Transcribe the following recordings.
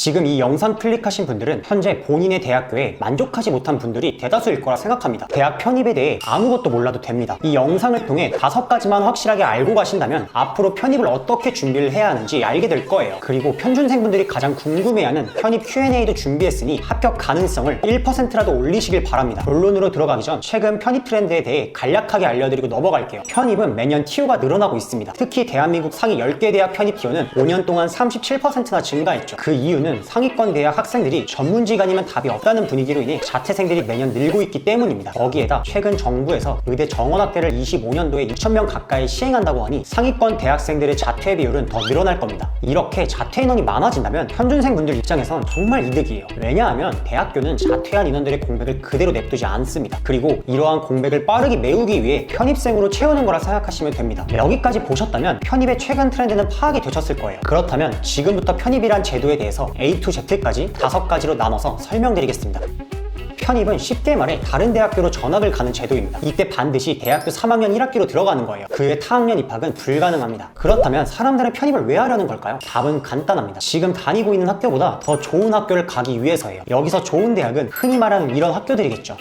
지금 이 영상 클릭하신 분들은 현재 본인의 대학교에 만족하지 못한 분들이 대다수일 거라 생각합니다. 대학 편입에 대해 아무것도 몰라도 됩니다. 이 영상을 통해 5가지만 확실하게 알고 가신다면 앞으로 편입을 어떻게 준비를 해야 하는지 알게 될 거예요. 그리고 편준생분들이 가장 궁금해하는 편입 Q&A도 준비했으니 합격 가능성을 1%라도 올리시길 바랍니다. 본론으로 들어가기 전 최근 편입 트렌드에 대해 간략하게 알려드리고 넘어갈게요. 편입은 매년 TO가 늘어나고 있습니다. 특히 대한민국 상위 10개 대학 편입 TO는 5년 동안 37%나 증가했죠. 그 이유는 상위권 대학 학생들이 전문직아니면 답이 없다는 분위기로 인해 자퇴생들이 매년 늘고 있기 때문입니다. 거기에다 최근 정부에서 의대 정원학대를 25년도에 2,000명 가까이 시행한다고 하니 상위권 대학생들의 자퇴 비율은 더 늘어날 겁니다. 이렇게 자퇴 인원이 많아진다면 편준생분들 입장에선 정말 이득이에요. 왜냐하면 대학교는 자퇴한 인원들의 공백을 그대로 냅두지 않습니다. 그리고 이러한 공백을 빠르게 메우기 위해 편입생으로 채우는 거라 생각하시면 됩니다. 여기까지 보셨다면 편입의 최근 트렌드는 파악이 되셨을 거예요. 그렇다면 지금부터 편입이란 제도에 대해서 A to Z까지 5가지로 나눠서 설명드리겠습니다. 편입은 쉽게 말해 다른 대학교로 전학을 가는 제도입니다. 이때 반드시 대학교 3학년 1학기로 들어가는 거예요. 그 외 타학년 입학은 불가능합니다. 그렇다면 사람들은 편입을 왜 하려는 걸까요? 답은 간단합니다. 지금 다니고 있는 학교보다 더 좋은 학교를 가기 위해서예요. 여기서 좋은 대학은 흔히 말하는 이런 학교들이겠죠.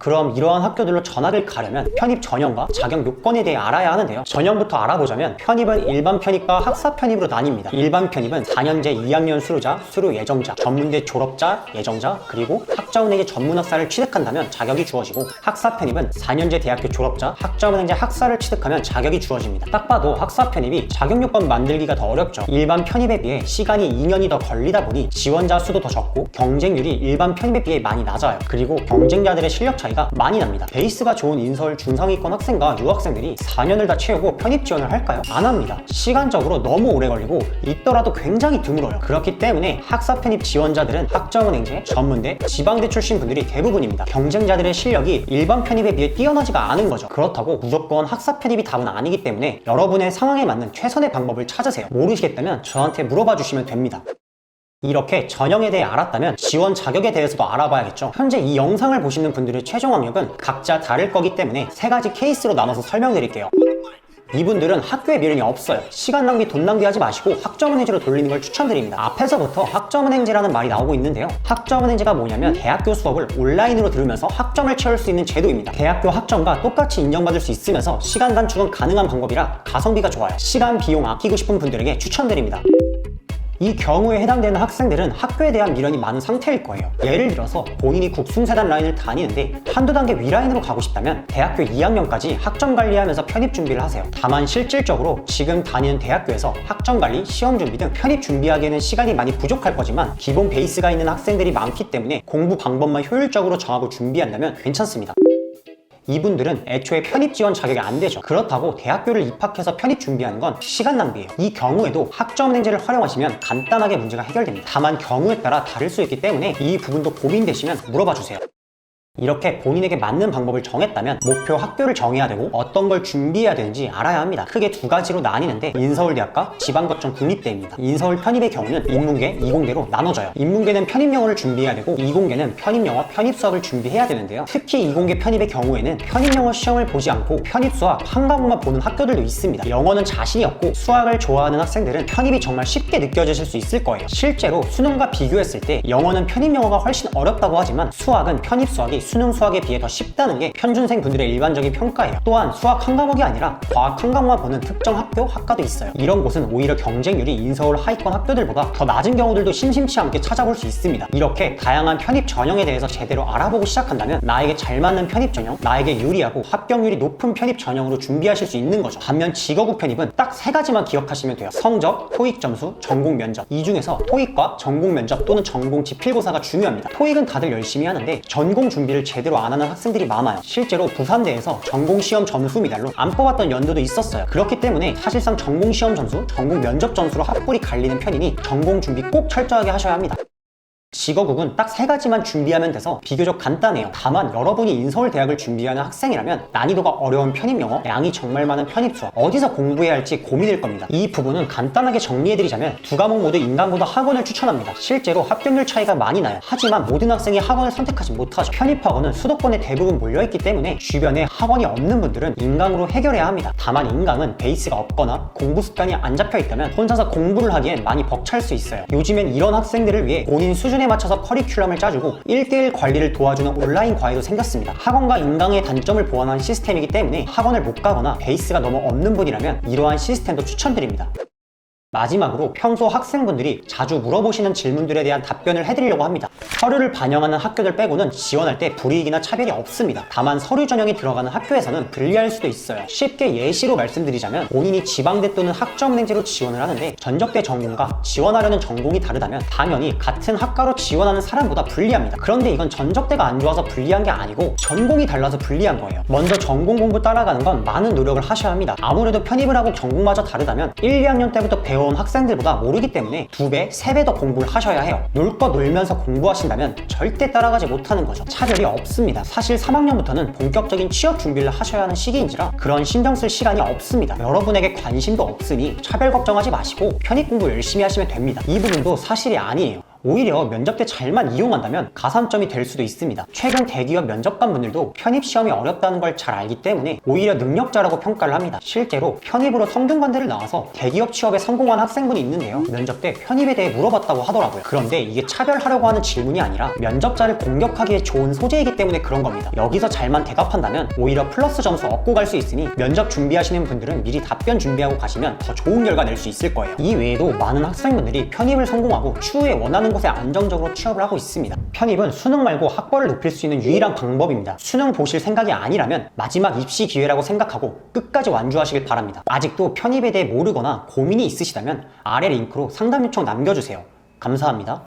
그럼 이러한 학교들로 전학을 가려면 편입 전형과 자격 요건에 대해 알아야 하는데요. 전형부터 알아보자면 편입은 일반 편입과 학사 편입으로 나뉩니다. 일반 편입은 4년제 2학년 수료자, 수료 예정자, 전문대 졸업자, 예정자, 그리고 학자은행의 전문학사를 취득한다면 자격이 주어지고 학사 편입은 4년제 대학교 졸업자, 학자은행제 학사를 취득하면 자격이 주어집니다. 딱 봐도 학사 편입이 자격 요건 만들기가 더 어렵죠. 일반 편입에 비해 시간이 2년이 더 걸리다 보니 지원자 수도 더 적고 경쟁률이 일반 편입에 비해 많이 낮아요. 그리고 경쟁자들의 실력 차이가 많이 납니다. 베이스가 좋은 인서울 중상위권 학생과 유학생들이 4년을 다 채우고 편입 지원을 할까요? 안 합니다. 시간적으로 너무 오래 걸리고 있더라도 굉장히 드물어요. 그렇기 때문에 학사 편입 지원자들은 학자은행제, 전문대, 지방대 출신 분들이 대부분입니다. 경쟁자들의 실력이 일반 편입에 비해 뛰어나지가 않은 거죠. 그렇다고 무조건 학사 편입이 답은 아니기 때문에 여러분의 상황에 맞는 최선의 방법을 찾으세요. 모르시겠다면 저한테 물어봐 주시면 됩니다. 이렇게 전형에 대해 알았다면 지원 자격에 대해서도 알아봐야겠죠. 현재 이 영상을 보시는 분들의 최종 학력은 각자 다를 거기 때문에 3가지 케이스로 나눠서 설명드릴게요. 이분들은 학교에 미련이 없어요. 시간 낭비, 돈 낭비하지 마시고 학점은행제로 돌리는 걸 추천드립니다. 앞에서부터 학점은행제라는 말이 나오고 있는데요. 학점은행제가 뭐냐면 대학교 수업을 온라인으로 들으면서 학점을 채울 수 있는 제도입니다. 대학교 학점과 똑같이 인정받을 수 있으면서 시간 단축은 가능한 방법이라 가성비가 좋아요. 시간, 비용 아끼고 싶은 분들에게 추천드립니다. 이 경우에 해당되는 학생들은 학교에 대한 미련이 많은 상태일 거예요. 예를 들어서 본인이 국순세단 라인을 다니는데 한두 단계 위라인으로 가고 싶다면 대학교 2학년까지 학점 관리하면서 편입 준비를 하세요. 다만 실질적으로 지금 다니는 대학교에서 학점 관리, 시험 준비 등 편입 준비하기에는 시간이 많이 부족할 거지만 기본 베이스가 있는 학생들이 많기 때문에 공부 방법만 효율적으로 정하고 준비한다면 괜찮습니다. 이분들은 애초에 편입 지원 자격이 안 되죠. 그렇다고 대학교를 입학해서 편입 준비하는 건 시간 낭비예요. 이 경우에도 학점은행제를 활용하시면 간단하게 문제가 해결됩니다. 다만 경우에 따라 다를 수 있기 때문에 이 부분도 고민되시면 물어봐 주세요. 이렇게 본인에게 맞는 방법을 정했다면 목표 학교를 정해야 되고 어떤 걸 준비해야 되는지 알아야 합니다. 크게 2가지로 나뉘는데 인서울대학과 지방거점 국립대입니다. 인서울 편입의 경우는 인문계, 이공계로 나눠져요. 인문계는 편입영어를 준비해야 되고 이공계는 편입영어, 편입수학을 준비해야 되는데요. 특히 이공계 편입의 경우에는 편입영어 시험을 보지 않고 편입수학 한 과목만 보는 학교들도 있습니다. 영어는 자신이 없고 수학을 좋아하는 학생들은 편입이 정말 쉽게 느껴지실 수 있을 거예요. 실제로 수능과 비교했을 때 영어는 편입영어가 훨씬 어렵다고 하지만 수학은 편입수학이 수능 수학에 비해 더 쉽다는 게 편준생 분들의 일반적인 평가예요. 또한 수학 한 과목이 아니라 과학 한 과목만 보는 특정 학교, 학과도 있어요. 이런 곳은 오히려 경쟁률이 인서울 하위권 학교들보다 더 낮은 경우들도 심심치 않게 찾아볼 수 있습니다. 이렇게 다양한 편입 전형에 대해서 제대로 알아보고 시작한다면 나에게 잘 맞는 편입 전형, 나에게 유리하고 합격률이 높은 편입 전형으로 준비하실 수 있는 거죠. 반면 직어국 편입은 딱 3가지만 기억하시면 돼요. 성적, 토익 점수, 전공 면접. 이 중에서 토익과 전공 면접 또는 전공 지필고사가 중요합니다. 토익은 다들 열심히 하는데 전공 준비를 제대로 안 하는 학생들이 많아요. 실제로 부산대에서 전공시험 점수 미달로 안 뽑았던 연도도 있었어요. 그렇기 때문에 사실상 전공시험 점수, 전공 면접 점수로 핫불이 갈리는 편이니 전공 준비 꼭 철저하게 하셔야 합니다. 직어국은 딱 3가지만 준비하면 돼서 비교적 간단해요. 다만 여러분이 인서울대학을 준비하는 학생이라면 난이도가 어려운 편입영어, 양이 정말 많은 편입수학, 어디서 공부해야 할지 고민일 겁니다. 이 부분은 간단하게 정리해드리자면 2과목 모두 인강고등 학원을 추천합니다. 실제로 합격률 차이가 많이 나요. 하지만 모든 학생이 학원을 선택하지 못하죠. 편입학원은 수도권에 대부분 몰려있기 때문에 주변에 학원이 없는 분들은 인강으로 해결해야 합니다. 다만 인강은 베이스가 없거나 공부 습관이 안 잡혀있다면 혼자서 공부를 하기엔 많이 벅찰 수 있어요. 요즘엔 이런 학생들을 위해 본인 수준에 맞춰서 커리큘럼을 짜주고 1대1 관리를 도와주는 온라인 과외도 생겼습니다. 학원과 인강의 단점을 보완한 시스템이기 때문에 학원을 못 가거나 베이스가 너무 없는 분이라면 이러한 시스템도 추천드립니다. 마지막으로 평소 학생분들이 자주 물어보시는 질문들에 대한 답변을 해드리려고 합니다. 서류를 반영하는 학교들 빼고는 지원할 때 불이익이나 차별이 없습니다. 다만 서류 전형이 들어가는 학교에서는 불리할 수도 있어요. 쉽게 예시로 말씀드리자면 본인이 지방대 또는 학점은행제로 지원을 하는데 전적대 전공과 지원하려는 전공이 다르다면 당연히 같은 학과로 지원하는 사람보다 불리합니다. 그런데 이건 전적대가 안 좋아서 불리한 게 아니고 전공이 달라서 불리한 거예요. 먼저 전공 공부 따라가는 건 많은 노력을 하셔야 합니다. 아무래도 편입을 하고 전공마저 다르다면 1, 2학년 때부터 배워온 학생들보다 모르기 때문에 2배, 3배 더 공부를 하셔야 해요. 놀 거 놀면서 공부하신다면 절대 따라가지 못하는 거죠. 차별이 없습니다. 사실 3학년부터는 본격적인 취업 준비를 하셔야 하는 시기인지라 그런 신경 쓸 시간이 없습니다. 여러분에게 관심도 없으니 차별 걱정하지 마시고 편입 공부 열심히 하시면 됩니다. 이 부분도 사실이 아니에요. 오히려 면접 때 잘만 이용한다면 가산점이 될 수도 있습니다. 최근 대기업 면접관 분들도 편입 시험이 어렵다는 걸 잘 알기 때문에 오히려 능력자라고 평가를 합니다. 실제로 편입으로 성균관대를 나와서 대기업 취업에 성공한 학생분이 있는데요. 면접 때 편입에 대해 물어봤다고 하더라고요. 그런데 이게 차별하려고 하는 질문이 아니라 면접자를 공격하기에 좋은 소재이기 때문에 그런 겁니다. 여기서 잘만 대답한다면 오히려 플러스 점수 얻고 갈 수 있으니 면접 준비하시는 분들은 미리 답변 준비하고 가시면 더 좋은 결과 낼 수 있을 거예요. 이 외에도 많은 학생분들이 편입을 성공하고 추후에 원하는 곳에 안정적으로 취업을 하고 있습니다. 편입은 수능 말고 학벌을 높일 수 있는 유일한 방법입니다. 수능 보실 생각이 아니라면 마지막 입시 기회라고 생각하고 끝까지 완주하시길 바랍니다. 아직도 편입에 대해 모르거나 고민이 있으시다면 아래 링크로 상담 요청 남겨주세요. 감사합니다.